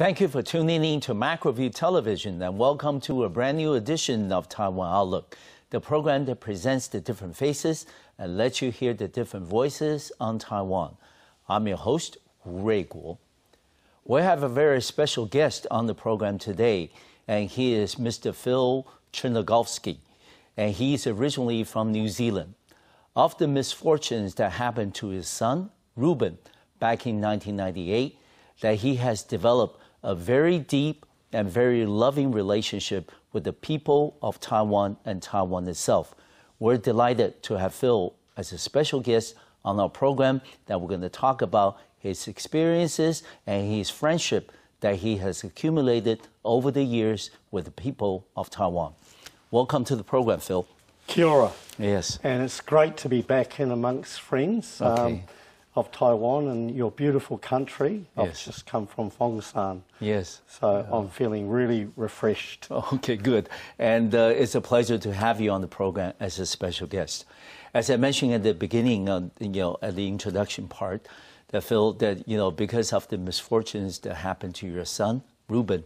Thank you for tuning in to Macroview Television and welcome to a brand new edition of Taiwan Outlook, the program that presents the different faces and lets you hear the different voices on Taiwan. I'm your host, Reuben. We have a very special guest on the program today, and he is Mr. Phil Tchernegovski, and he's originally from New Zealand. Of the misfortunes that happened to his son, Reuben, back in 1998, that he has developed a very deep and very loving relationship with the people of Taiwan and Taiwan itself. We're delighted to have Phil as a special guest on our program that we're going to talk about his experiences and his friendship that he has accumulated over the years with the people of Taiwan. Welcome to the program, Phil. Kia ora. Yes. And it's great to be back in amongst friends of Taiwan and your beautiful country. I've just come from Fongshan. Yes. So I'm feeling really refreshed. Okay, good. And it's a pleasure to have you on the program as a special guest. As I mentioned at the beginning, at the introduction part, that Phil, that because of the misfortunes that happened to your son, Reuben,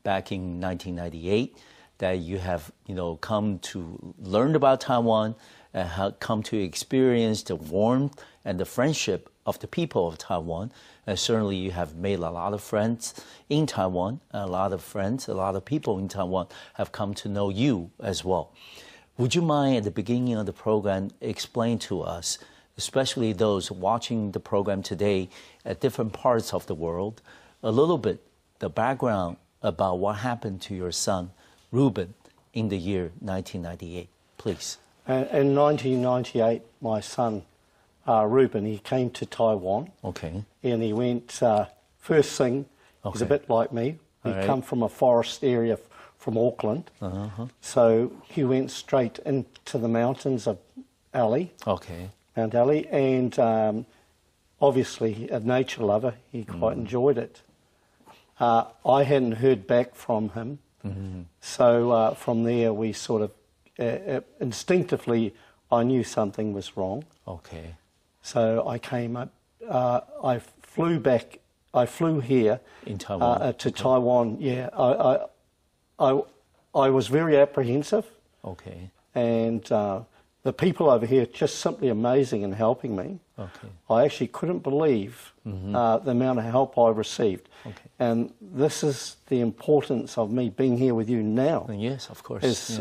back in 1998, that you have come to learn about Taiwan and have come to experience the warmth and the friendship of the people of Taiwan. And certainly you have made a lot of friends in Taiwan, and a lot of people in Taiwan have come to know you as well. Would you mind at the beginning of the program explain to us, especially those watching the program today at different parts of the world, a little bit the background about what happened to your son, Reuben, in the year 1998, please. In 1998, my son, Reuben, he came to Taiwan. Okay. And he went, first thing, he's a bit like me. He come from a forest area from Auckland. So he went straight into the mountains of Ali. Okay. Mount Ali. And obviously a nature lover, he quite enjoyed it. I hadn't heard back from him. So from there we sort of, instinctively, I knew something was wrong. Okay. So I came up, I flew here in Taiwan. To Taiwan. Yeah, I was very apprehensive. Okay. And the people over here just simply amazing in helping me. Okay. I actually couldn't believe the amount of help I received. Okay. And this is the importance of me being here with you now. Yes, of course.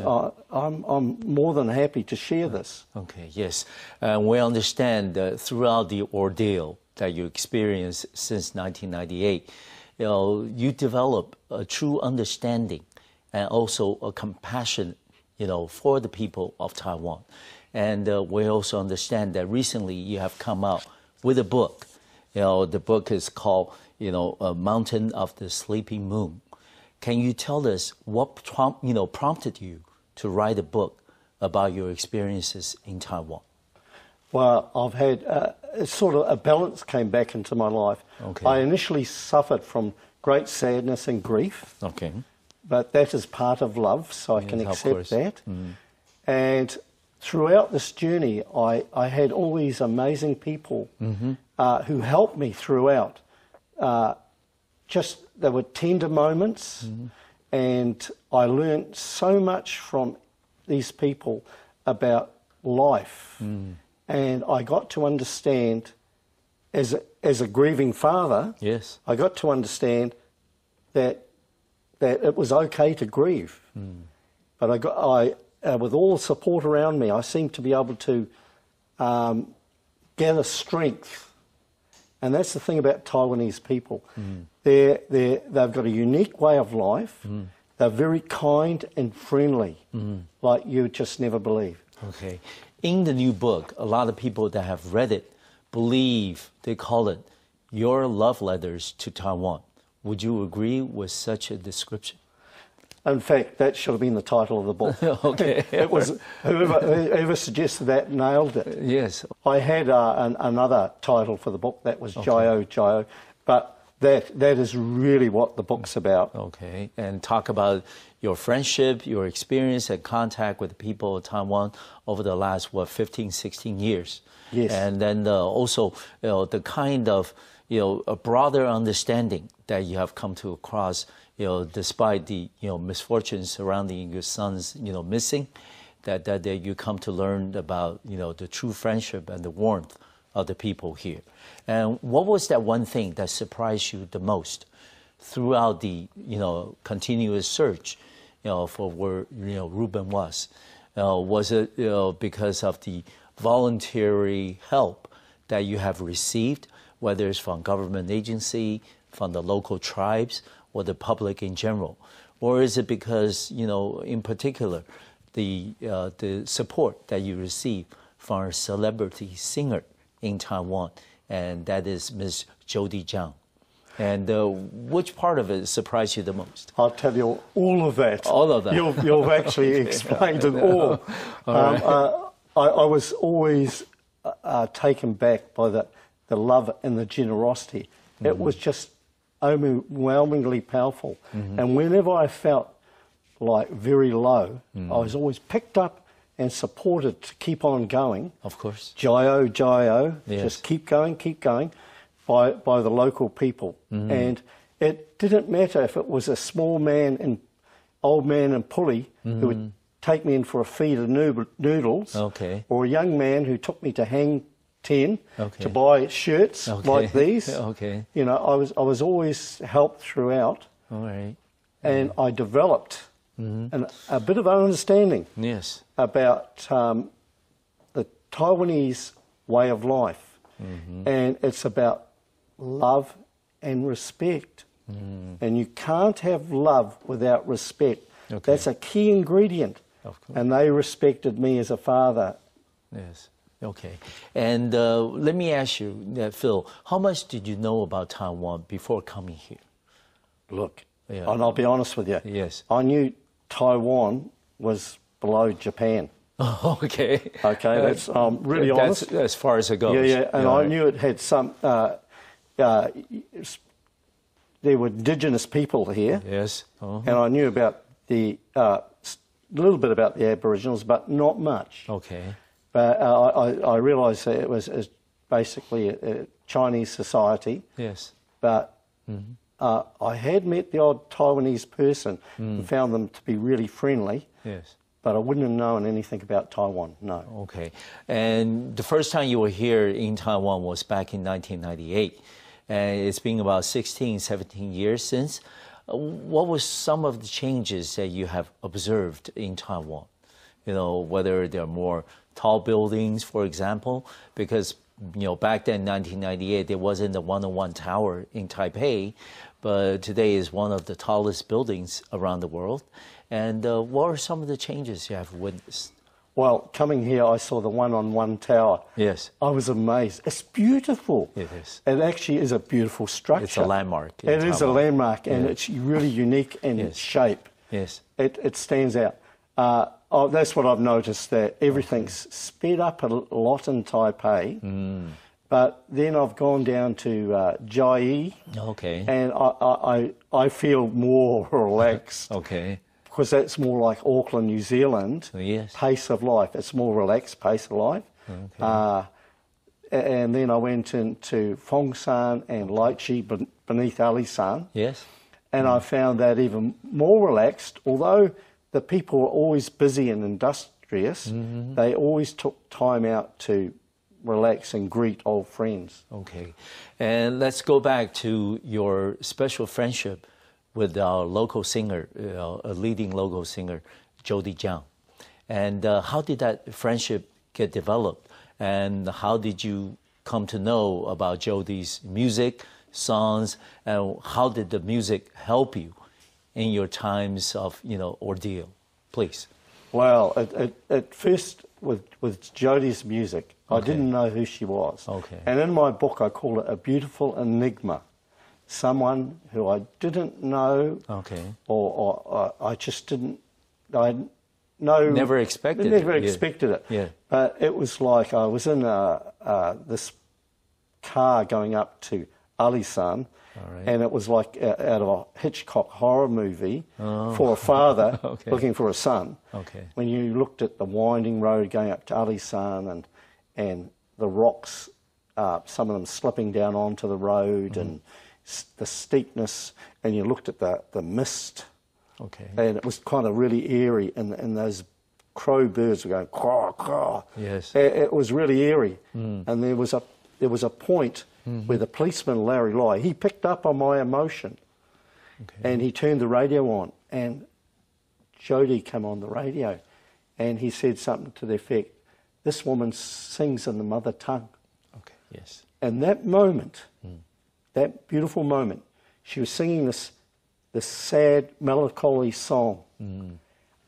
I'm more than happy to share this. Okay, yes. We understand throughout the ordeal that you experienced since 1998, you develop a true understanding and also a compassion, for the people of Taiwan. And we also understand that recently you have come out with a book. The book is called, A Mountain of the Sleeping Moon. Can you tell us what prompted you to write a book about your experiences in Taiwan? Well, I've had sort of a balance came back into my life. Okay. I initially suffered from great sadness and grief. Okay. But that is part of love, so I can accept that. And throughout this journey, I had all these amazing people who helped me throughout. There were tender moments, and I learned so much from these people about life. And I got to understand, as a grieving father, I got to understand that it was okay to grieve. But with all the support around me, I seemed to be able to gather strength. And that's the thing about Taiwanese people. They've got a unique way of life. They're very kind and friendly, like you just never believe. Okay. In the new book, a lot of people that have read it believe, they call it, Your Love Letters to Taiwan. Would you agree with such a description? In fact, that should have been the title of the book. Okay. It was whoever suggested that nailed it. Yes. I had another title for the book that was Jio, but that is really what the book's about. Okay. And talk about your friendship, your experience and contact with the people of Taiwan over the last 15, 16 years. Yes. And then also the kind of a broader understanding that you have come to across, despite the, misfortunes surrounding your son's, missing, that you come to learn about, the true friendship and the warmth of the people here. And what was that one thing that surprised you the most throughout the, continuous search, for where, Reuben was? Was it, because of the voluntary help that you have received, whether it's from government agency, from the local tribes, or the public in general? Or is it because, in particular, the support that you receive from a celebrity singer in Taiwan, and that is Miss Jody Jiang? And which part of it surprised you the most? I'll tell you all of that. All of that. You've actually explained it all. I was always taken back by the love and the generosity. It was just overwhelmingly powerful. And whenever I felt like very low, I was always picked up and supported to keep on going. Of course. Jio, Jio, yes. just keep going by the local people. And it didn't matter if it was a small man and old man in Puli who would take me in for a feed of noodles, or a young man who took me to Hang 10 to buy shirts like these. I was always helped throughout. All right. And I developed a bit of understanding about the Taiwanese way of life. And it's about love and respect. And you can't have love without respect. That's a key ingredient. Of course. And they respected me as a father. Yes. Okay. And let me ask you, Phil, how much did you know about Taiwan before coming here? Look, and I'll be honest with you. Yes. I knew Taiwan was below Japan. Okay. Okay, that's really honest. That's as far as it goes. Yeah, and I knew it had some. There were indigenous people here. Yes. And I knew about the little bit about the Aboriginals, but not much. Okay. But I realised that it was basically a Chinese society. Yes. But I had met the odd Taiwanese person and found them to be really friendly. Yes. But I wouldn't have known anything about Taiwan, no. Okay. And the first time you were here in Taiwan was back in 1998. And it's been about 16, 17 years since. What were some of the changes that you have observed in Taiwan? Whether there are more tall buildings, for example, because, back then in 1998, there wasn't the 101 Tower in Taipei, but today is one of the tallest buildings around the world. And what are some of the changes you have witnessed? Well, coming here, I saw the 101 Tower. Yes. I was amazed. It's beautiful. It is. It actually is a beautiful structure. It's a landmark. It is a landmark, and it's really unique in shape. Yes. It stands out. That's what I've noticed, that everything's sped up a lot in Taipei. But then I've gone down to Jai. Okay. And I feel more relaxed. Okay. Because that's more like Auckland, New Zealand, pace of life. It's more relaxed pace of life. Okay. And then I went into Fongshan and Lychee beneath Alisan. Yes. And I found that even more relaxed. Although the people were always busy and industrious, they always took time out to relax and greet old friends. Okay. And let's go back to your special friendship with our local singer, a leading local singer, Jody Jiang. And how did that friendship get developed? And how did you come to know about Jody's music, songs, and how did the music help you in your times of, ordeal? Please. Well, at first, with Jody's music, I didn't know who she was. Okay. And in my book, I call it a beautiful enigma. Someone who I didn't know, or I just didn't, never expected it. Yeah. But it was like I was in this car going up to Alisan, and it was like out of a Hitchcock horror movie for a father looking for a son. Okay. When you looked at the winding road going up to Alisan and the rocks some of them slipping down onto the road and the steepness, and you looked at the mist, and it was kind of really eerie, and those crow birds were going caw caw. Yes, it was really eerie, and there was a point where the policeman Larry Lai, he picked up on my emotion, and he turned the radio on, and Jody came on the radio, and he said something to the effect, "This woman sings in the mother tongue." Okay. Yes. And that moment, that beautiful moment, she was singing this sad, melancholy song.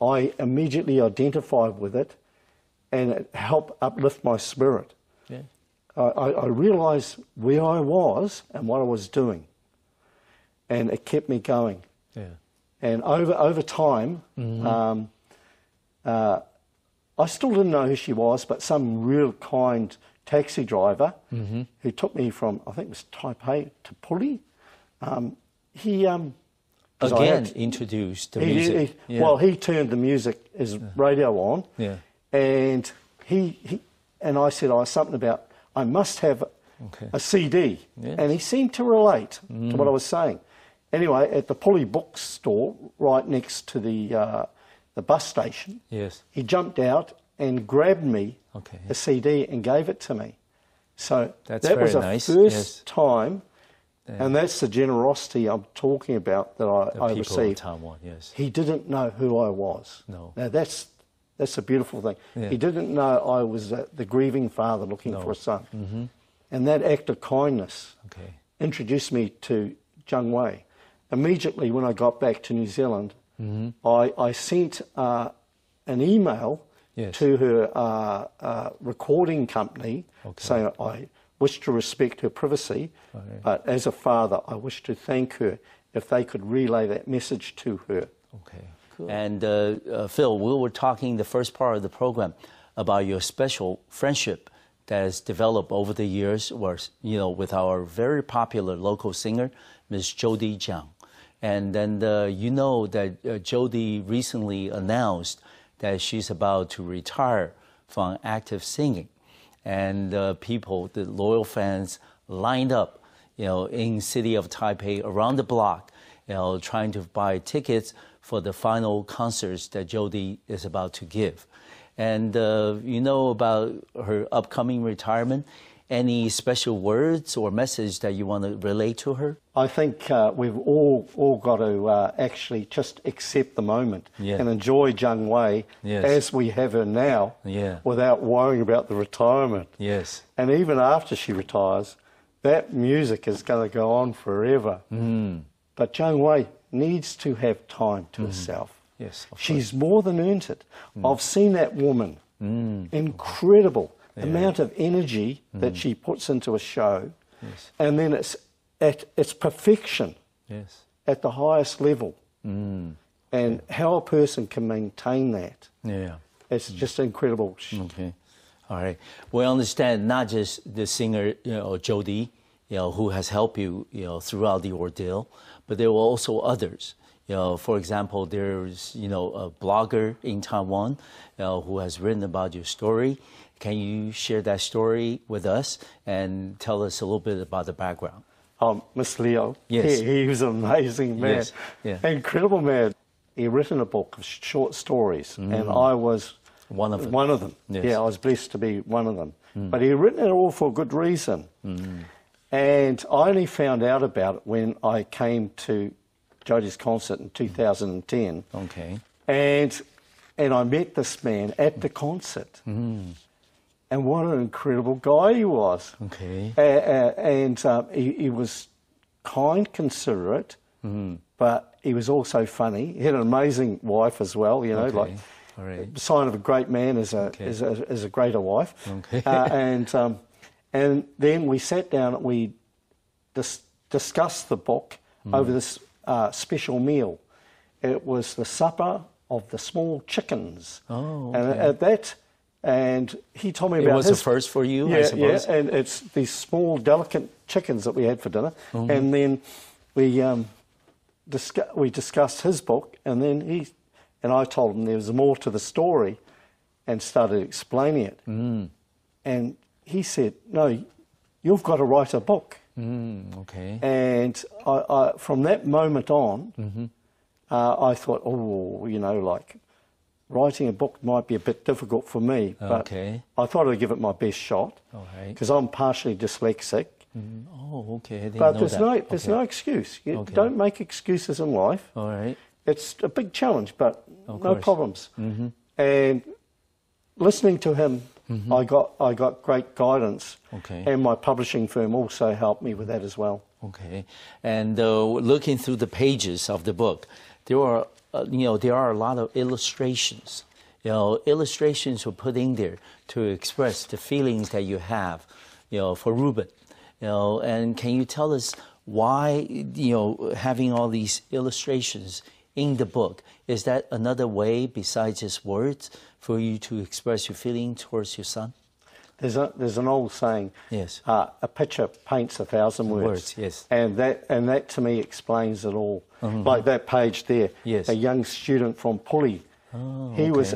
I immediately identified with it, and it helped uplift my spirit. Yeah. I realised where I was and what I was doing, and it kept me going. Yeah. And over time, I still didn't know who she was, but some real kind taxi driver who took me from, I think it was Taipei to Puli, he again introduced the music. Well, he turned the music, his radio on, and and I said, something about, I must have a CD, and he seemed to relate to what I was saying. Anyway, at the Puli bookstore, right next to the bus station, he jumped out and grabbed me a CD and gave it to me. So that was the first time, and that's the generosity I'm talking about that I received. Taiwan, he didn't know who I was. No. Now that's a beautiful thing. He didn't know I was the grieving father looking for a son. And that act of kindness introduced me to江蕙. Immediately when I got back to New Zealand, I sent an email to her recording company saying I wish to respect her privacy, but as a father I wish to thank her if they could relay that message to her. Okay, cool. And Phil, we were talking the first part of the program about your special friendship that has developed over the years, with our very popular local singer, Miss Jody Jiang. And then that Jody recently announced that she's about to retire from active singing. And people, the loyal fans, lined up, in city of Taipei, around the block, trying to buy tickets for the final concerts that Jody is about to give. And about her upcoming retirement. Any special words or message that you want to relate to her? I think we've all got to actually just accept the moment and enjoy江蕙as we have her now without worrying about the retirement. Yes. And even after she retires, that music is going to go on forever. But江蕙needs to have time to herself. Yes, she's more than earned it. I've seen that woman, incredible. The amount of energy that she puts into a show, and then it's at its perfection, at the highest level, and how a person can maintain that. It's just incredible. Okay, all right. We understand not just the singer, Jody, who has helped you, throughout the ordeal, but there were also others. For example, there's a blogger in Taiwan who has written about your story. Can you share that story with us and tell us a little bit about the background? Miss Leo, he was an amazing man, incredible man. He written a book of short stories, and I was one of them. One of them. I was blessed to be one of them. But he written it all for a good reason. And I only found out about it when I came to Jody's concert in 2010. Okay. And I met this man at the concert. And what an incredible guy he was. Okay. And he was kind, considerate, but he was also funny. He had an amazing wife as well, like the sign of a great man is a greater wife. Okay. And then we sat down and we discussed the book over this special meal. It was the supper of the small chickens. Oh, and at that, and he told me about it was his, the first for you, I suppose. And it's these small, delicate chickens that we had for dinner. And then we discussed his book, and then I told him there was more to the story, and started explaining it. And he said, "No, you've got to write a book. Okay. And I from that moment on, I thought, oh, you know, like, writing a book might be a bit difficult for me, but I thought I'd give it my best shot because I'm partially dyslexic. Oh, okay. I didn't but know there's no excuse. You don't make excuses in life. All right. It's a big challenge, but no problems. And listening to him, I got great guidance. And my publishing firm also helped me with that as well. Okay. And looking through the pages of the book, there are there are a lot of illustrations. Illustrations were put in there to express the feelings that you have, for Reuben. And can you tell us why, having all these illustrations in the book, is that another way besides just words for you to express your feeling towards your son? There's an old saying. Yes. A picture paints 1,000 words. Yes. And that to me explains it all. Like that page there. Yes. A young student from Puli. Oh, he was.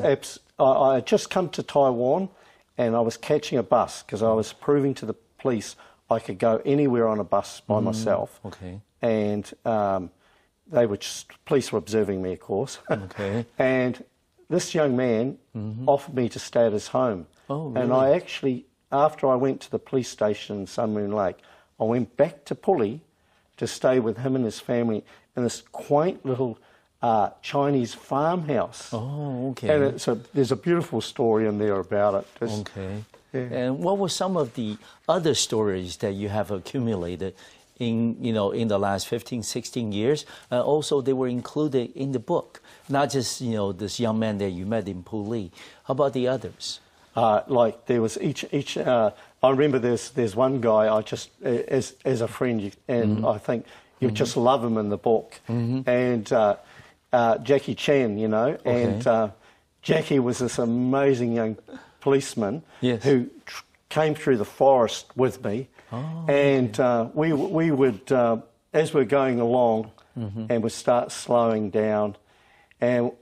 I had just come to Taiwan, and I was catching a bus because I was proving to the police I could go anywhere on a bus by myself. Okay. And police were observing me, of course. Okay. And this young man offered me to stay at his home. Oh, really? And I actually, after I went to the police station in Sun Moon Lake, I went back to Puli to stay with him and his family in this quaint little Chinese farmhouse. Oh, okay. And there's a beautiful story in there about it. Okay. Yeah. And what were some of the other stories that you have accumulated in the last 15, 16 years? Also, they were included in the book, not just, this young man that you met in Puli. How about the others? Like there was I remember there's one guy I just, as a friend, and I think you just love him in the book. And Jackie Chan, and Jackie was this amazing young policeman who came through the forest with me. And we would, as we're going along, and we'd start slowing down, and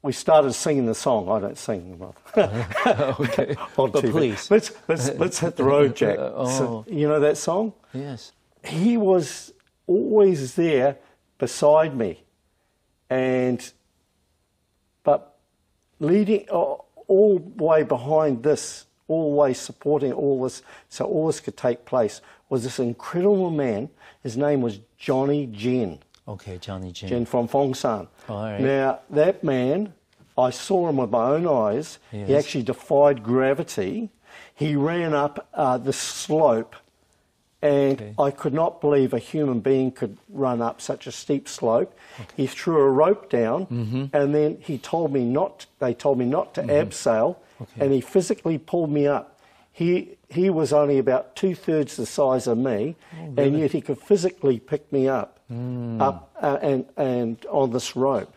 we started singing the song. I don't sing well. Okay. On but TV. Please. Let's hit the road, Jack. So, you know that song? Yes. He was always there beside me, but leading all the way behind this, always supporting all this, so all this could take place, was this incredible man. His name was Johnny Jen. Okay, Johnny Jen. Jen from Fongshan. All right. Now, that man, I saw him with my own eyes. Yes. He actually defied gravity. He ran up the slope, and I could not believe a human being could run up such a steep slope. He threw a rope down, and then they told me not to abseil, and he physically pulled me up. He was only about 2/3 the size of me, and yet he could physically pick me up, and on this rope.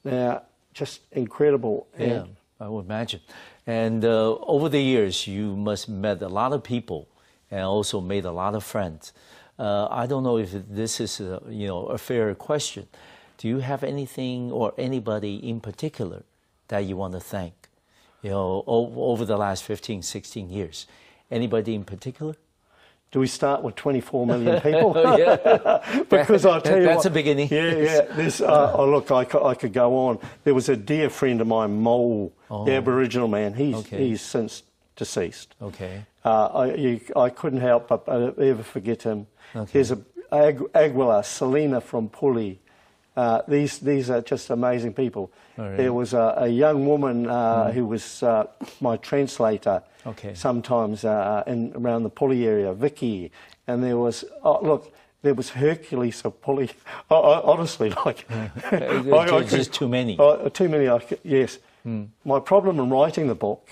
Now, just incredible. Yeah, I would imagine. And over the years, you must have met a lot of people, and also made a lot of friends. I don't know if this is a fair question. Do you have anything or anybody in particular that you want to thank? Over the last 15, 16 years. Anybody in particular? Do we start with 24 million people? Yeah. Because I'll tell you that's what, a beginning. Yeah. There's, look, I could go on. There was a dear friend of mine, Mole, the Aboriginal man. He's since deceased. Okay. I couldn't help but ever forget him. Okay. There's Aguila, Selena from Puli. These are just amazing people. Right. There was a young woman who was my translator sometimes around the Puli area, Vicky. And there was, there was Hercules of Puli. Honestly, like... just too many. Too many, yes. My problem in writing the book,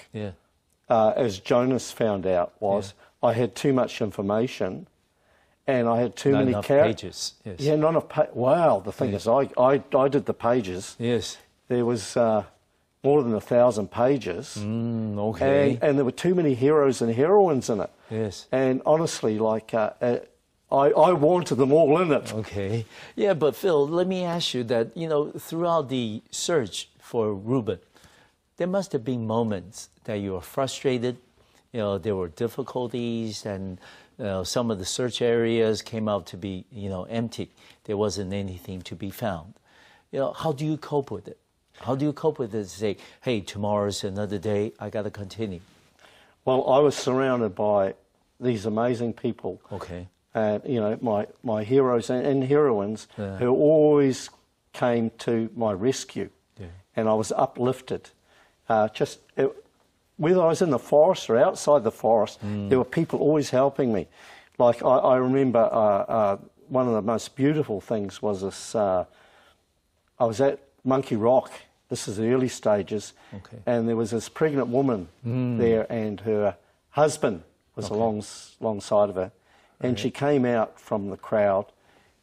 as Jonas found out, was I had too much information. And I had too many pages. Yes. Yeah, not enough pages. Wow, the thing is, I did the pages. Yes. There was more than 1,000 pages. Okay. And there were too many heroes and heroines in it. Yes. And honestly, like, I wanted them all in it. Okay. Yeah, but Phil, let me ask you that, throughout the search for Reuben, there must have been moments that you were frustrated, there were difficulties, and some of the search areas came out to be, empty. There wasn't anything to be found. How do you cope with it? How do you cope with it? Say, hey, tomorrow's another day. I got to continue. Well, I was surrounded by these amazing people. Okay. My heroes and heroines who always came to my rescue. Yeah. And I was uplifted. Whether I was in the forest or outside the forest, there were people always helping me. Like I remember one of the most beautiful things was this. I was at Monkey Rock. This is the early stages, and there was this pregnant woman there, and her husband was alongside of her, and she came out from the crowd,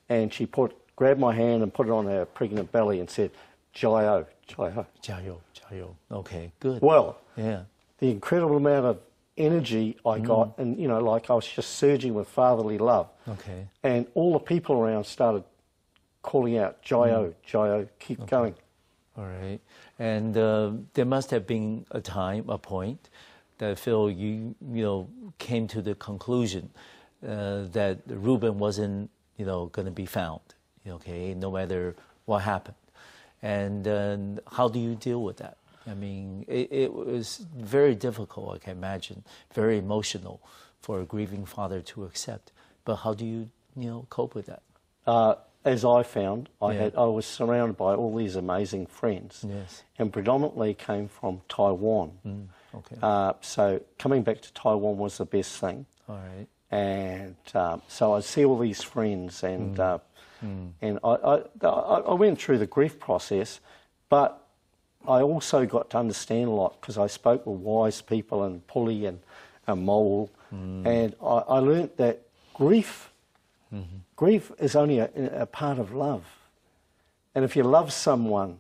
and she grabbed my hand and put it on her pregnant belly and said, "Jayo, jayo, jayo, jayo." Okay, good. Well, yeah. The incredible amount of energy I got, and like I was just surging with fatherly love. Okay. And all the people around started calling out, "Jayo, jayo, keep going." All right. And there must have been a point that Phil, you came to the conclusion that Reuben wasn't going to be found. Okay, no matter what happened. And how do you deal with that? I mean, it was very difficult, I can imagine, very emotional for a grieving father to accept. But how do you, cope with that? As I found, I was surrounded by all these amazing friends, and predominantly came from Taiwan. So coming back to Taiwan was the best thing. All right. And so I see all these friends, and I went through the grief process, but I also got to understand a lot because I spoke with wise people and Puli and Mole, and I learnt that grief is only a part of love. And if you love someone,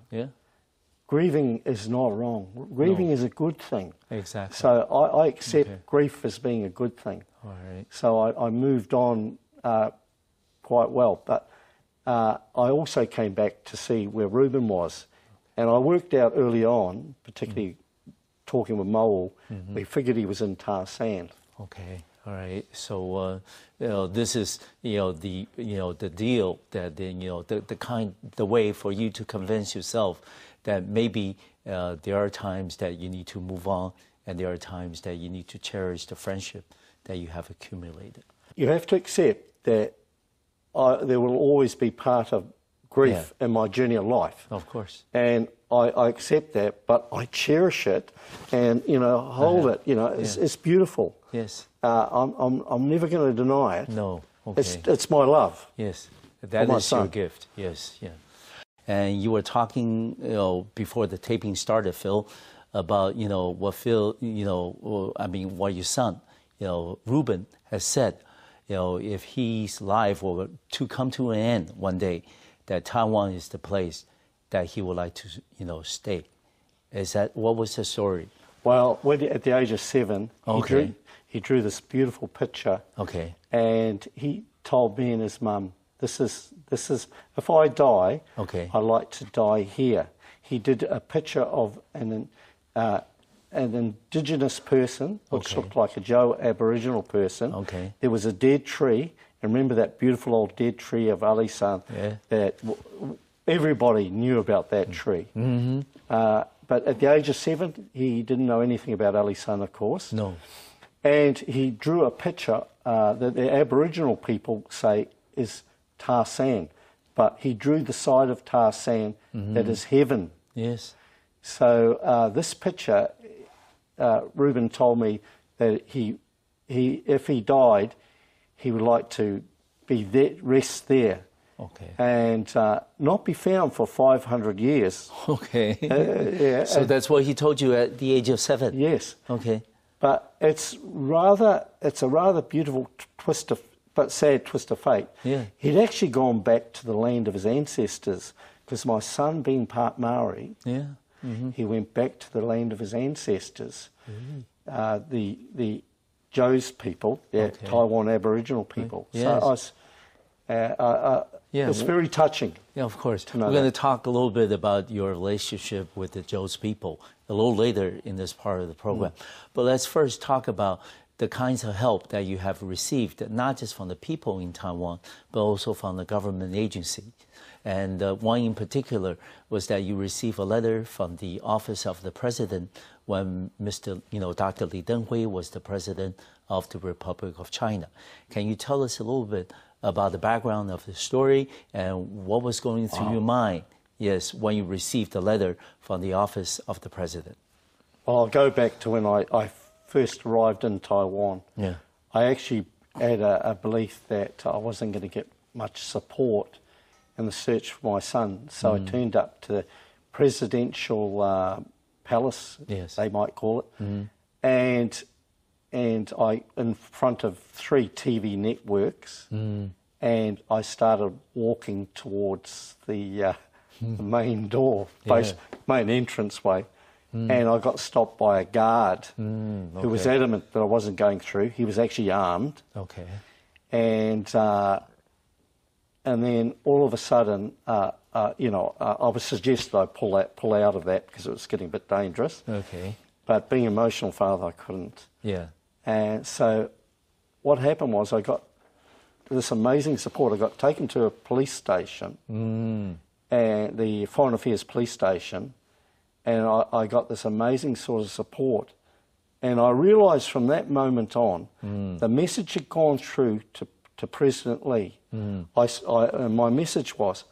grieving is not wrong. Grieving is a good thing. Exactly. So I accept grief as being a good thing. All right. So I moved on quite well. But I also came back to see where Reuben was. And I worked out early on, particularly talking with Mole, we figured he was in tar sand. Okay. All right. So this is the deal that the way for you to convince yourself that maybe there are times that you need to move on, and there are times that you need to cherish the friendship that you have accumulated. You have to accept that there will always be part of grief in my journey of life. Of course. And I accept that, but I cherish it and, hold it. It's beautiful. Yes. I'm never going to deny it. No. Okay. It's my love. Yes. That is your gift. Yes. Yeah. And you were talking, before the taping started, Phil, about, what Phil, what your son, Reuben has said, if his life were to come to an end one day, that Taiwan is the place that he would like to, stay. What was the story? Well, at the age of 7, he drew this beautiful picture. Okay. And he told me and his mum, this is if I die, I like to die here. He did a picture of an indigenous person, which looked like a Joe Aboriginal person. Okay. There was a dead tree. And remember that beautiful old dead tree of Alisan that everybody knew about that tree. But at the age of 7, he didn't know anything about Alisan, of course. No. And he drew a picture that the Aboriginal people say is tar sand. But he drew the side of tar sand that is heaven. Yes. So this picture, Reuben told me that if he died, he would like to be there, rest there, and not be found for 500 years. Okay. So that's what he told you at the age of 7. Yes. Okay. But it's a rather beautiful sad twist of fate. Yeah. He'd actually gone back to the land of his ancestors because my son, being part Maori, he went back to the land of his ancestors. The Joe's people, Taiwan Aboriginal people. Yes. So it's very touching. Yeah, of course. We're going to talk a little bit about your relationship with the Joe's people a little later in this part of the program. But let's first talk about the kinds of help that you have received, not just from the people in Taiwan, but also from the government agency. And one in particular was that you received a letter from the office of the president when Dr. Li Denghui was the president of the Republic of China. Can you tell us a little bit about the background of the story and what was going through your mind, yes, when you received the letter from the office of the president? Well, I'll go back to when I first arrived in Taiwan. Yeah. I actually had a belief that I wasn't going to get much support in the search for my son. So I turned up to the presidential palace, yes, they might call it, and I in front of 3 TV networks, and I started walking towards the main door, main entranceway, and I got stopped by a guard who was adamant that I wasn't going through. He was actually armed. Okay. And then all of a sudden, I was suggested I pull out of that because it was getting a bit dangerous. Okay. But being an emotional father, I couldn't. Yeah. And so what happened was I got this amazing support. I got taken to a police station, and the Foreign Affairs police station, and I got this amazing sort of support. And I realised from that moment on, the message had gone through to President Lee. My message was,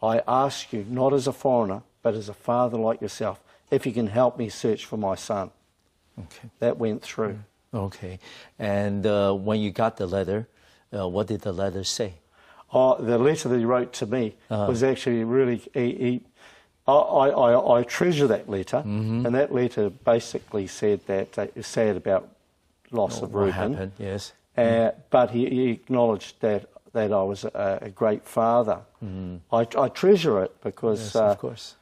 I ask you, not as a foreigner, but as a father like yourself, if you can help me search for my son. Okay. That went through. Okay. And when you got the letter, what did the letter say? The letter that he wrote to me was actually really... I treasure that letter, and that letter basically said that it was sad about loss of Reuben. Happened, yes. But he acknowledged that I was a great father. I treasure it because yes, of course.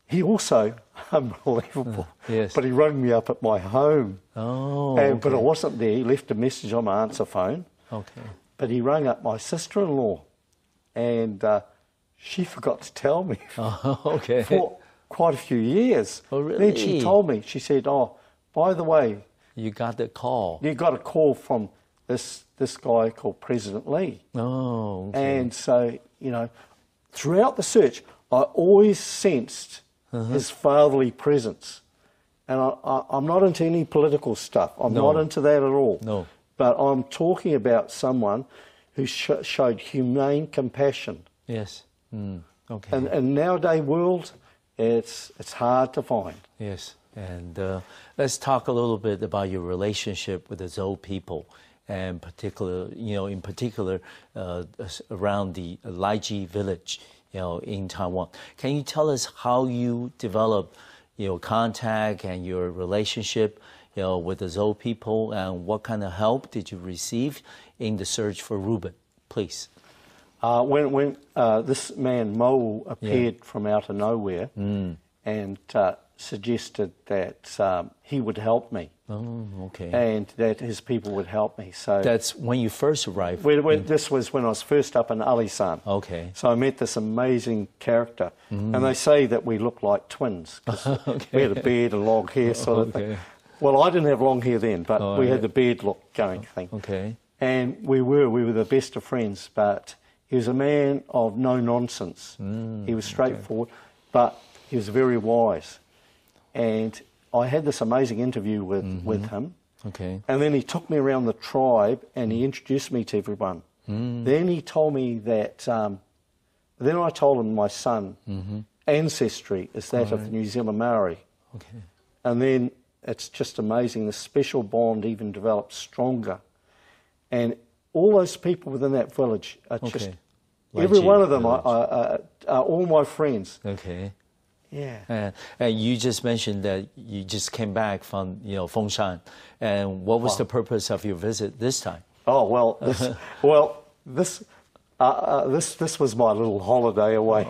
He also, unbelievable, yes, but he rang me up at my home. Oh, But I wasn't there. He left a message on my answer phone. Okay. But he rang up my sister-in-law, and she forgot to tell me for quite a few years. Oh, really? Then she told me, she said, oh, by the way... You got the call. You got a call from this guy called President Lee. Oh, okay. And so, throughout the search, I always sensed his fatherly presence. And I'm not into any political stuff. I'm not into that at all. No. But I'm talking about someone who showed humane compassion. Yes. Okay. And in nowadays world, it's hard to find. Yes. And let's talk a little bit about your relationship with the Zou people, and in particular, around the Laiji village, in Taiwan. Can you tell us how you developed, contact and your relationship, with the Zou people, and what kind of help did you receive in the search for Reuben, please? When this man Mo appeared from out of nowhere, and suggested that he would help me. Oh, okay. And that his people would help me. So that's when you first arrived? This was when I was first up in Alisan. Okay. So I met this amazing character. And they say that we look like twins. We had a beard and long hair sort of thing. Well, I didn't have long hair then, but we had the beard look going thing. Okay. And we were the best of friends, but he was a man of no nonsense. He was straightforward, but he was very wise. And I had this amazing interview with him. Okay. And then he took me around the tribe and he introduced me to everyone. Then he told me that, then I told him my son, ancestry is that of the New Zealand Maori. Okay. And then it's just amazing, the special bond even developed stronger. And all those people within that village are just, every one of them are all my friends. Okay. Yeah. And you just mentioned that you just came back from, Fengshan. And what was the purpose of your visit this time? Oh, well, this was my little holiday away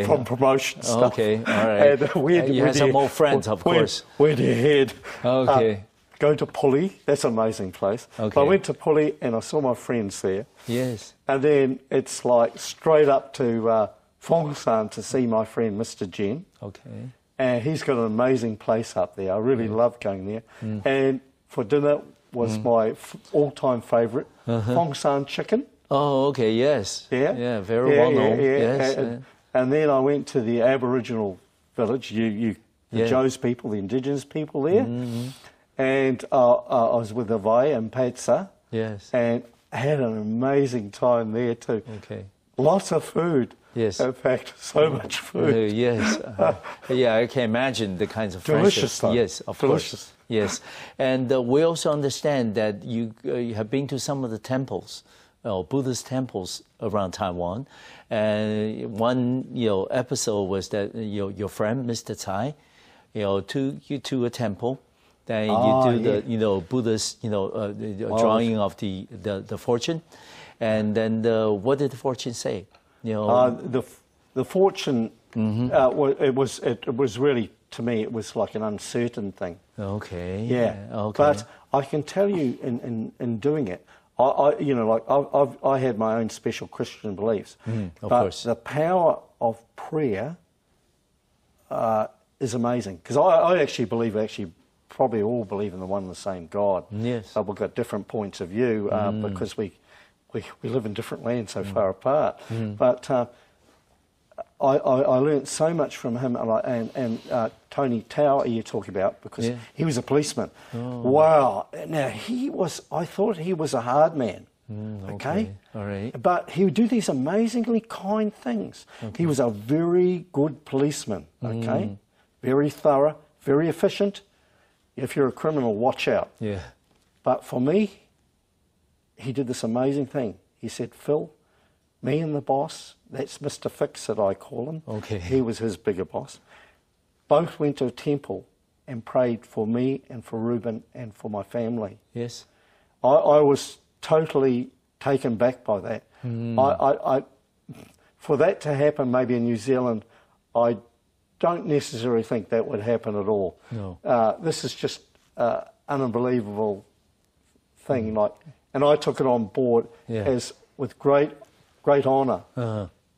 from promotion stuff. Okay, all right. And you had some old friends, of course. Where do you head? Okay. Go to Puli. That's an amazing place. Okay. I went to Puli and I saw my friends there. Yes. And then it's like straight up to Fengshan to see my friend Mr. Jen. Okay. And he's got an amazing place up there. I really love going there. And for dinner, was my all-time favourite. Fong San chicken. Oh, okay, yes. Yeah. Yeah, very well known. Yeah. Yes. And then I went to the Aboriginal village, the Joe's people, the indigenous people there. And I was with the Vai and Patsa. Yes. And had an amazing time there too. Okay. Lots of food. Yes. In fact, so much food. Yes. Yeah, I can imagine the kinds of delicious friendships. Yes, of course. Yes. And we also understand that you have been to some of the temples, Buddhist temples around Taiwan. And one episode was that your friend, Mr. Tsai, took you to a temple. Then you do the Buddhist drawing of the fortune. And then what did the fortune say? The fortune, it was really, to me, it was like an uncertain thing. Okay. Yeah. Okay. But I can tell you, in doing it, I had my own special Christian beliefs. Of course. The power of prayer is amazing, because I actually believe probably all believe in the one and the same God. Yes. But we've got different points of view because we live in different lands so far apart. But I learned so much from him, and Tony Tao you're talking about, because he was a policeman. Wow. Now, I thought he was a hard man. Okay? All right. But he would do these amazingly kind things. He was a very good policeman. Okay? Very thorough, very efficient. If you're a criminal, watch out. Yeah. But for me, he did this amazing thing. He said, Phil, me and the boss, that's Mr. Fix-It, I call him. Okay. He was his bigger boss. Both went to a temple and prayed for me and for Reuben and for my family. Yes. I was totally taken back by that. For that to happen maybe in New Zealand, I don't necessarily think that would happen at all. No. This is just an unbelievable thing. And I took it on board as with great honour,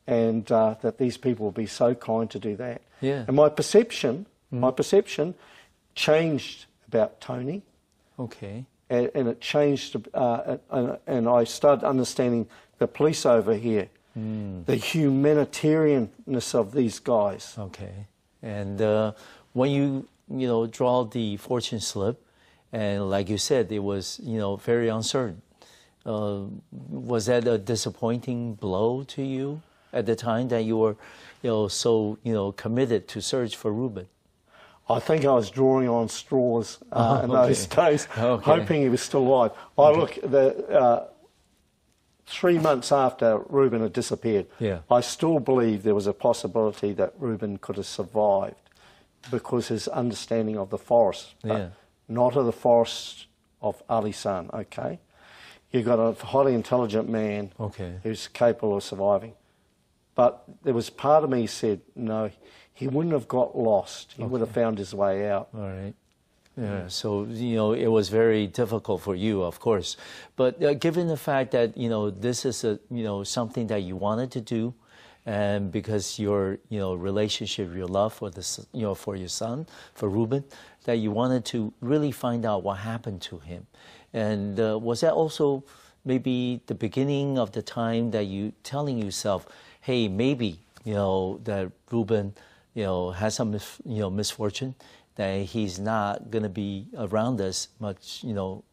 and that these people will be so kind to do that. Yeah. And my perception changed about Tony. Okay. And it changed, and I started understanding the police over here, the humanitarianness of these guys. Okay. And when you draw the fortune slip, and like you said, it was very uncertain. Was that a disappointing blow to you at the time that you were so committed to search for Reuben? I think I was drawing on straws in those days, hoping he was still alive. Look, 3 months after Reuben had disappeared, I still believe there was a possibility that Reuben could have survived because his understanding of the forest, but not of the forest of Alisan, okay? You've got a highly intelligent man who's capable of surviving. But there was part of me said, no, he wouldn't have got lost. He would have found his way out. All right. Yeah, so, it was very difficult for you, of course. But given the fact that, this is something that you wanted to do, and because your, relationship, your love for for your son, for Reuben, that you wanted to really find out what happened to him. And was that also maybe the beginning of the time that you telling yourself, hey, maybe, that Reuben, has some, misfortune, that he's not going to be around us much,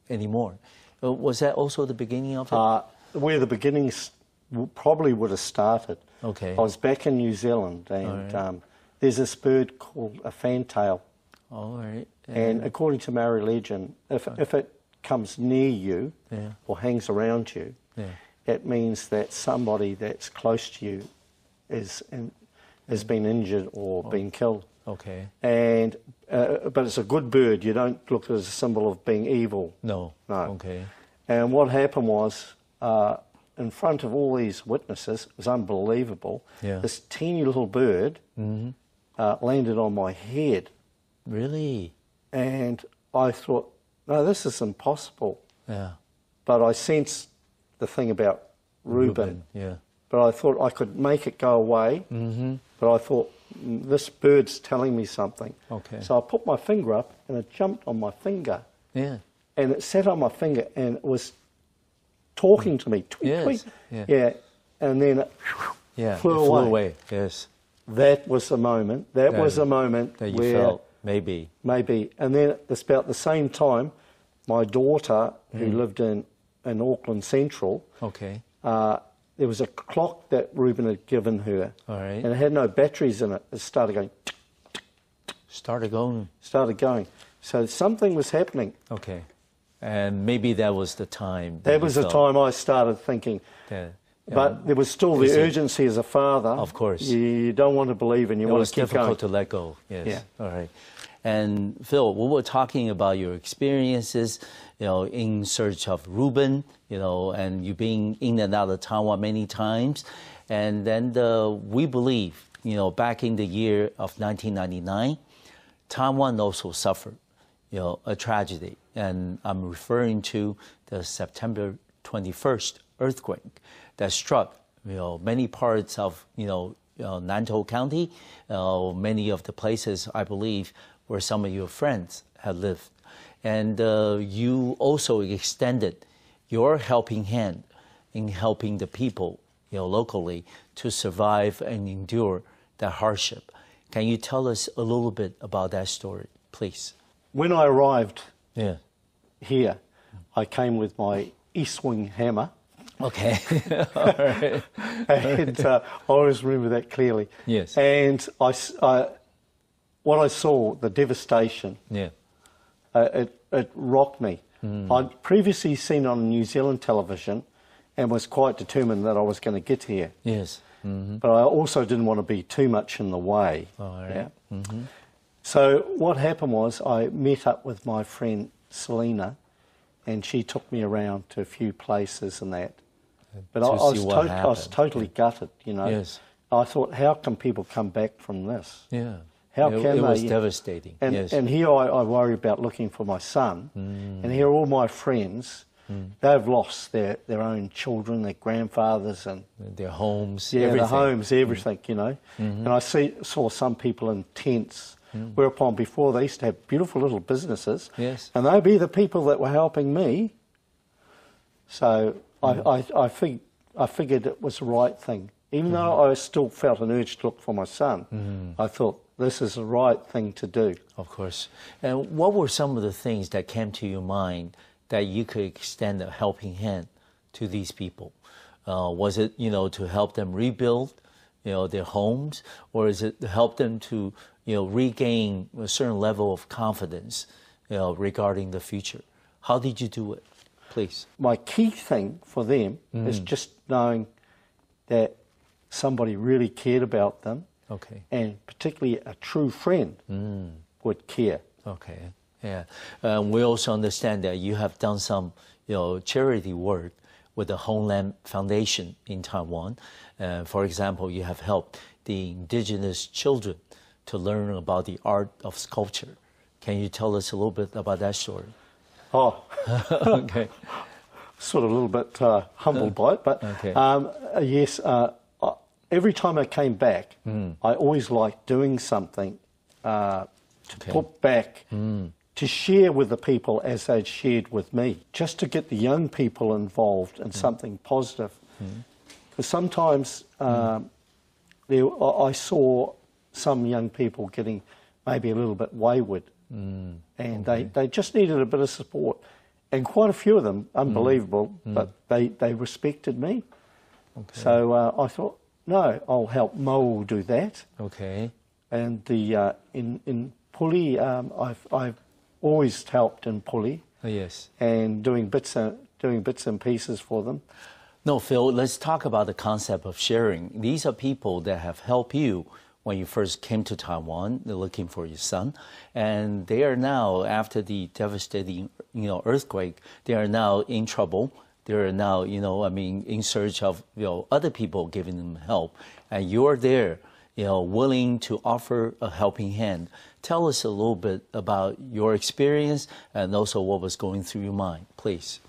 anymore. Was that also the beginning of it? Where the beginnings probably would have started. Okay. I was back in New Zealand, and there's this bird called a fantail. All right. And according to Maori legend, if it comes near you or hangs around you, it means that somebody that's close to you has been injured or been killed. Okay. And but it's a good bird. You don't look at it as a symbol of being evil. No. No. Okay. And what happened was, in front of all these witnesses, it was unbelievable. Yeah. This teeny little bird landed on my head. Really? And I thought, no, this is impossible. Yeah. But I sensed the thing about Reuben. Yeah. But I thought I could make it go away. But I thought, this bird's telling me something. Okay. So I put my finger up, and it jumped on my finger. Yeah. and it sat on my finger, and it was talking to me. Tweet, yes. tweet. Yeah. And then it flew away. Yes. That was the moment. That was the moment that you where felt maybe. And then it's about the same time, my daughter, who lived in Auckland Central, okay, there was a clock that Reuben had given her, all right, and it had no batteries in it. It started going. Started going. Started going. So something was happening. Okay, and maybe that was the time. That was the time I started thinking. But there was still the urgency as a father. Of course. You don't want to believe and you want to keep going. It was difficult to let go. Yes. Yeah. All right. And Phil, we were talking about your experiences, in search of Reuben, and you being in and out of Taiwan many times. And then we believe, back in the year of 1999, Taiwan also suffered, a tragedy. And I'm referring to the September 21st earthquake that struck, many parts of, Nantou County, many of the places, I believe, where some of your friends had lived. And you also extended your helping hand in helping the people, locally to survive and endure that hardship. Can you tell us a little bit about that story, please? When I arrived here, I came with my East-wing hammer. Okay. All right. And I always remember that clearly. Yes. And what I saw, the devastation, it rocked me. I'd previously seen on New Zealand television and was quite determined that I was going to get here. Yes. Mm-hmm. But I also didn't want to be too much in the way. All right. Yeah? Mm-hmm. So what happened was I met up with my friend Selena, and she took me around to a few places and that. But I was totally gutted, Yes. I thought, how can people come back from this? Yeah. How can they? It was devastating. And, yes. and here I worry about looking for my son, and here all my friends, they've lost their own children, their grandfathers, and their homes, everything. Everything. The homes, everything, And I saw some people in tents, whereupon before they used to have beautiful little businesses, yes. and they'd be the people that were helping me. So I figured it was the right thing. Even though I still felt an urge to look for my son, I thought this is the right thing to do. Of course. And what were some of the things that came to your mind that you could extend a helping hand to these people? Was it, to help them rebuild, their homes, or is it to help them to, regain a certain level of confidence, regarding the future? How did you do it? Please. My key thing for them is just knowing that somebody really cared about them, and particularly a true friend would care. Okay, yeah. We also understand that you have done some, charity work with the Homeland Foundation in Taiwan. For example, you have helped the indigenous children to learn about the art of sculpture. Can you tell us a little bit about that story? Oh, okay. Sort of a little bit humbled by it, but yes, every time I came back, I always liked doing something to put back, to share with the people as they'd shared with me, just to get the young people involved in something positive. Because sometimes I saw some young people getting maybe a little bit wayward, and they just needed a bit of support. And quite a few of them, unbelievable, but they respected me. So I thought, no, I'll help Mo do that. Okay. And the in Puli, I've always helped in Puli. Yes. And doing bits and pieces for them. No, Phil, let's talk about the concept of sharing. These are people that have helped you when you first came to Taiwan, they're looking for your son, and they are now, after the devastating, earthquake, they are now in trouble. They are now, in search of, other people giving them help, and you're there, willing to offer a helping hand. Tell us a little bit about your experience and also what was going through your mind, please.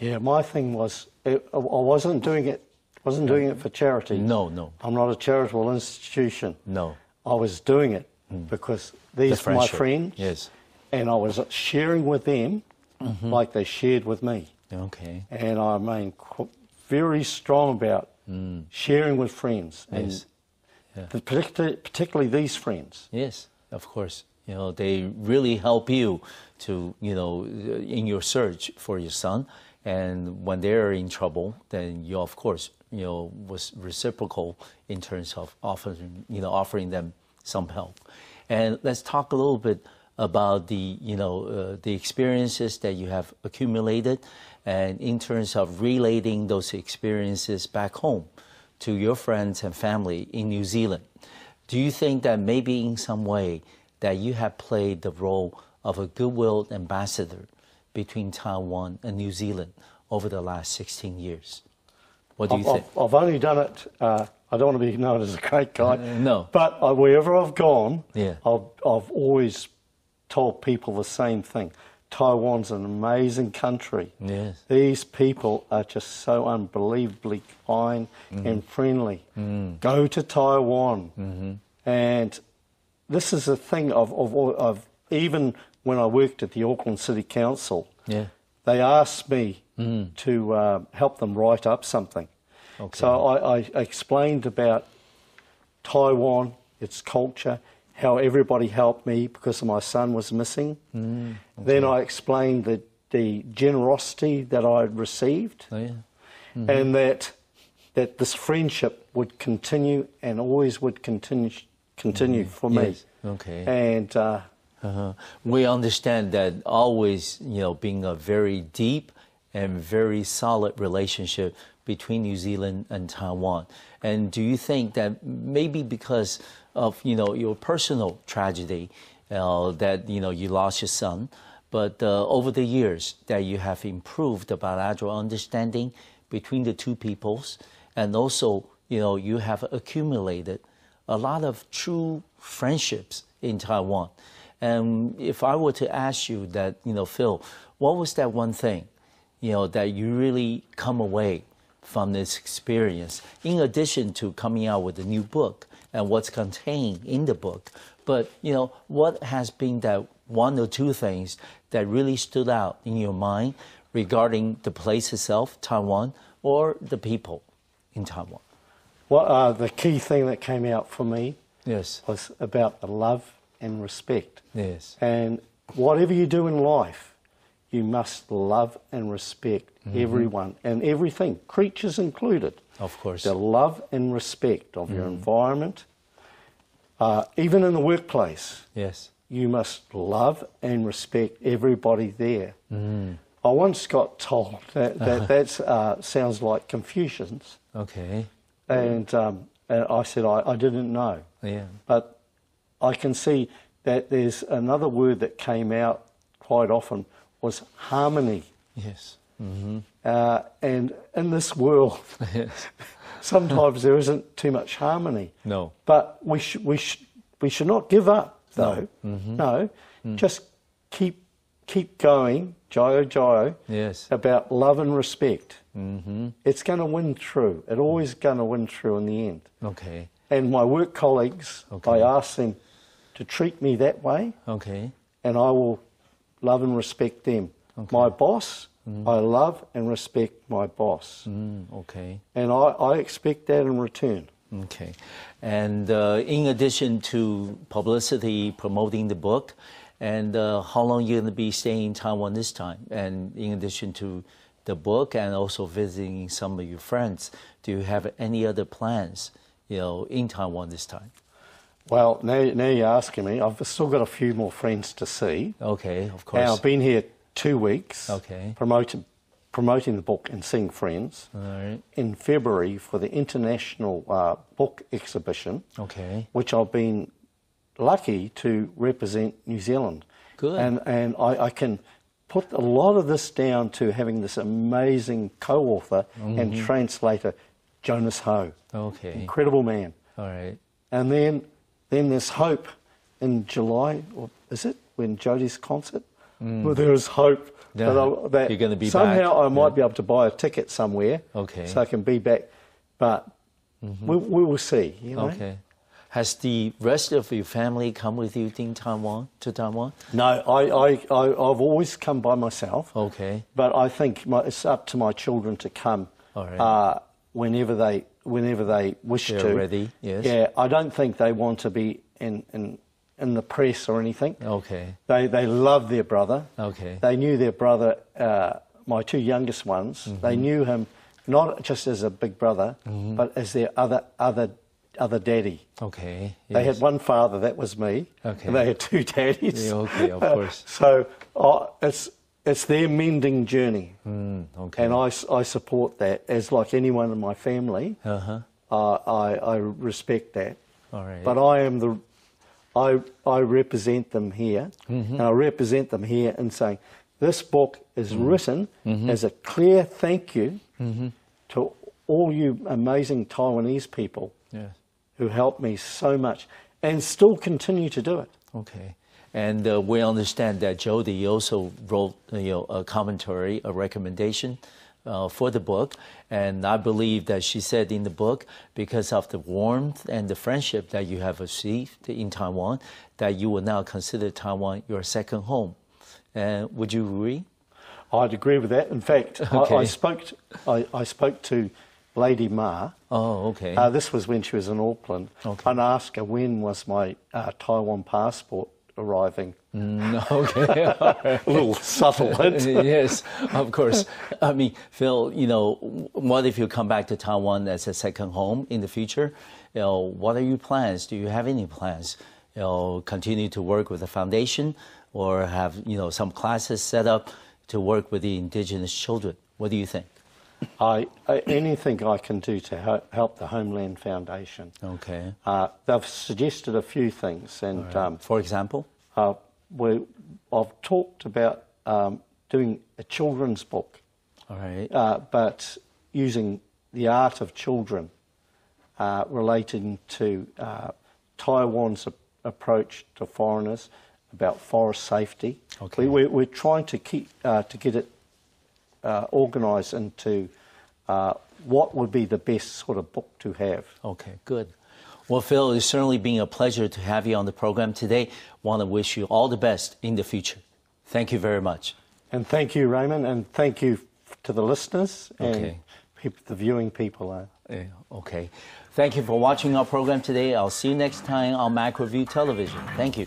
Yeah, my thing was, I wasn't doing it for charity. No. I'm not a charitable institution. No. I was doing it because these are my friends. Yes. And I was sharing with them like they shared with me. Okay. And I remain very strong about sharing with friends, and particularly these friends. Yes, of course. You know, they really help you to, you know, in your search for your son. And when they're in trouble, then you, of course, you know, was reciprocal in terms of offering them some help. And let's talk a little bit about the, you know, the experiences that you have accumulated, and in terms of relating those experiences back home to your friends and family in New Zealand. Do you think that maybe in some way that you have played the role of a goodwill ambassador between Taiwan and New Zealand over the last 16 years? What do you think? I've only done it, I don't want to be known as a great guy, no. But wherever I've gone, yeah. I've always told people the same thing. Taiwan's an amazing country. Yes. These people are just so unbelievably kind and friendly. Go to Taiwan. And this is a thing of even when I worked at the Auckland City Council, they asked me to help them write up something. Okay. So I explained about Taiwan, its culture, how everybody helped me because my son was missing. Okay. Then I explained the generosity that I had received, and that this friendship would continue and always would continue for me. Okay. And we understand that always, you know, being a very deep and very solid relationship between New Zealand and Taiwan. And do you think that maybe because of, you know, your personal tragedy, that, you know, you lost your son, but over the years that you have improved the bilateral understanding between the two peoples, and also, you know, you have accumulated a lot of true friendships in Taiwan. And if I were to ask you that, you know, Phil, what was that one thing, you know, that you really come away from this experience, in addition to coming out with a new book and what's contained in the book? But, you know, what has been that one or two things that really stood out in your mind regarding the place itself, Taiwan, or the people in Taiwan? Well, the key thing that came out for me was about the love and respect. Yes. And whatever you do in life, you must love and respect everyone and everything, creatures included. Of course. The love and respect of your environment, even in the workplace. Yes. You must love and respect everybody there. I once got told that sounds like Confucians. Okay. And I said I didn't know. Yeah. But I can see that there's another word that came out quite often was harmony. Yes. And in this world, sometimes there isn't too much harmony. No. But we should not give up, though. No. Just keep going, Jio, yes, about love and respect. It's going to win through. It's always going to win through in the end. Okay. And my work colleagues, I ask them to treat me that way. Okay. And I will love and respect them. Okay. My boss, I love and respect my boss. Okay. And I expect that in return. Okay. And in addition to publicity, promoting the book, and how long are you going to be staying in Taiwan this time? And in addition to the book and also visiting some of your friends, do you have any other plans, you know, in Taiwan this time? Well, now you're asking me. I've still got a few more friends to see. Okay, of course. And I've been here 2 weeks. Okay. Promoting the book and seeing friends. All right. In February for the international book exhibition. Okay. Which I've been lucky to represent New Zealand. Good. And I can put a lot of this down to having this amazing co-author and translator, Jonas Ho. Okay. Incredible man. All right. And then there's hope in July, or is it, when Jodie's concert? Well, there is hope that you're going to be somehow back. I might be able to buy a ticket somewhere, okay, so I can be back. But we will see. You know? Okay. Has the rest of your family come with you to Taiwan? No, I've always come by myself. Okay. But I think it's up to my children to come whenever they wish to. They're ready, yes. Yeah, I don't think they want to be in the press or anything. Okay. They love their brother. Okay. They knew their brother, my two youngest ones. They knew him not just as a big brother, but as their other daddy. Okay. Yes. They had one father, that was me. Okay. And they had two daddies. Yeah, okay, of course. So it's their mending journey. Okay. And I support that, as like anyone in my family. I respect that. All right. But I represent them here, and I represent them here in saying this book is written as a clear thank you to all you amazing Taiwanese people who helped me so much and still continue to do it. Okay. And we understand that Jody also wrote a commentary, a recommendation for the book. And I believe that she said in the book, because of the warmth and the friendship that you have received in Taiwan, that you will now consider Taiwan your second home. Would you agree? I'd agree with that. In fact, I spoke to Lady Ma. Oh, okay. This was when she was in Auckland. Okay. And I asked her when was my Taiwan passport arriving. Okay. A little subtle hint. Yes, of course. I mean, Phil, what if you come back to Taiwan as a second home in the future? What are your plans? Do you have any plans? Continue to work with the foundation, or have some classes set up to work with the indigenous children? What do you think? Anything I can do to help the Homeland Foundation. Okay. They've suggested a few things, and for example, I've talked about doing a children's book. All right. But using the art of children relating to Taiwan's approach to foreigners, about forest safety. Okay. We're trying to get it organised into what would be the best sort of book to have. Okay, good. Well, Phil, it's certainly been a pleasure to have you on the program today. Want to wish you all the best in the future. Thank you very much. And thank you, Reuben, and thank you to the listeners and the viewing people. Okay. Thank you for watching our program today. I'll see you next time on MacroView Television. Thank you.